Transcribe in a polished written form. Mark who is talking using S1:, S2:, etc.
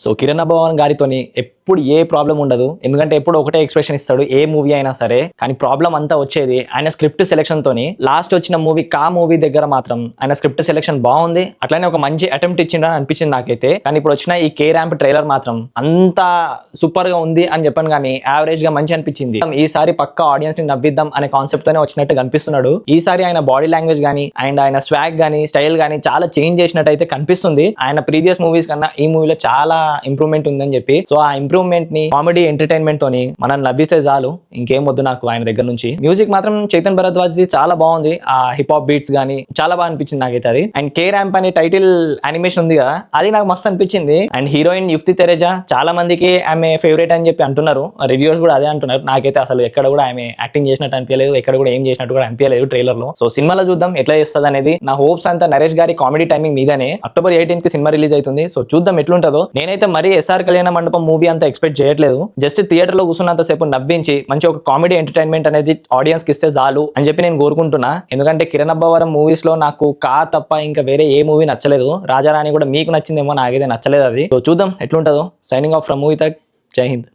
S1: So Kiran Abbavaram గారితోని ఎప్పుడు ఏ problem ఉండదు. ఎందుకంటే ఎప్పుడు ఒకటే ఎక్స్ప్రెషన్ ఇస్తాడు ఏ మూవీ అయినా సరే. కానీ ప్రాబ్లం అంతా వచ్చేది ఆయన స్క్రిప్ట్ సెలెక్షన్ తోని. లాస్ట్ వచ్చిన మూవీ కా మూవీ దగ్గర మాత్రం ఆయన స్క్రిప్ట్ సెలెక్షన్ బాగుంది, అట్లనే ఒక మంచి అటెంప్ట్ ఇచ్చిండని అనిపించింది నాకైతే. కానీ ఇప్పుడు వచ్చిన ఈ కే ర్యాంప్ ట్రైలర్ మాత్రం అంత సూపర్ గా ఉంది అని చెప్పాను, కానీ యావరేజ్ గా మంచి అనిపించింది. ఈసారి పక్క ఆడియన్స్ ని నవ్విద్దాం అనే కాన్సెప్ట్ తోనే వచ్చినట్టు కనిపిస్తున్నాడు. ఈసారి ఆయన బాడీ లాంగ్వేజ్ గానీ అండ్ ఆయన స్వాగ్ గానీ స్టైల్ గానీ చాలా చేంజ్ చేసినట్టు అయితే కనిపిస్తుంది. ఆయన ప్రీవియస్ మూవీస్ కన్నా ఈ మూవీలో చాలా ఇంప్రూవ్మెంట్ ఉందని చెప్పి. సో ఆ ఇంప్రూవ్మెంట్ ని కామెడీ ఎంటర్టైన్మెంట్ తోని మనం లభిస్తే చాలు, ఇంకేం వద్దు నాకు ఆయన దగ్గర నుంచి. మ్యూజిక్ మాత్రం చైతన్ భరద్వాజ్ చాలా బాగుంది. ఆ హిప్ హాప్ బీట్స్ గానీ చాలా బాగా అనిపించింది నాకైతే అది. అండ్ కే ర్యాంప్ అనే టైటిల్ యానిమేషన్ ఉంది కదా, అది నాకు మస్తు అనిపించింది. అండ్ హీరోయిన్ యుక్తి తెరేజా చాలా మందికి ఆమె ఫేవరెట్ అని చెప్పి అంటున్నారు, రివ్యూస్ కూడా అదే అంటున్నారు. నాకైతే అసలు ఎక్కడ కూడా ఆమె యాక్టింగ్ చేసినట్టు అనిపించలేదు, ఎక్కడ కూడా ఏం చేసినట్టు కూడా అనిపించలేదు ట్రైలర్ లో. సో సినిమాలో చూద్దాం ఎట్లా చేస్తుంది అనేది. నా హోప్స్ అంతా నరేష్ గారి కామెడీ టైమింగ్ మీదనే. అక్టోబర్ 18th కి సినిమా రిలీజ్ అవుతుంది. సో చూద్దాం ఎట్లుంటుందో. నేనైతే మరీ ఎస్ఆర్ కళ్యాణ మండపం మూవీ అంతా ఎక్స్పెక్ట్ చేయట్లేదు. జస్ట్ థియేటర్ లో కూర్చున్నంత సేపు నవ్వించి మంచి ఒక కామెడీ ఎంటర్టైన్మెంట్ అనేది ఆడియన్స్ కి ఇస్తే చాలు అని చెప్పి నేను కోరుకుంటున్నా. ఎందుకంటే కిరణ్ అబ్బవరం మూవీస్ లో నాకు కా తప్ప ఇంకా వేరే ఏ మూవీ నచ్చలేదు. రాజారాణి కూడా మీకు నచ్చిందేమో, నాకైతే నచ్చలేదు అది. సో చూద్దాం ఎట్లుంటుందో. సైనింగ్ ఆఫ్ ఫ్రమ్ మూవీ తక్. జై హింద్.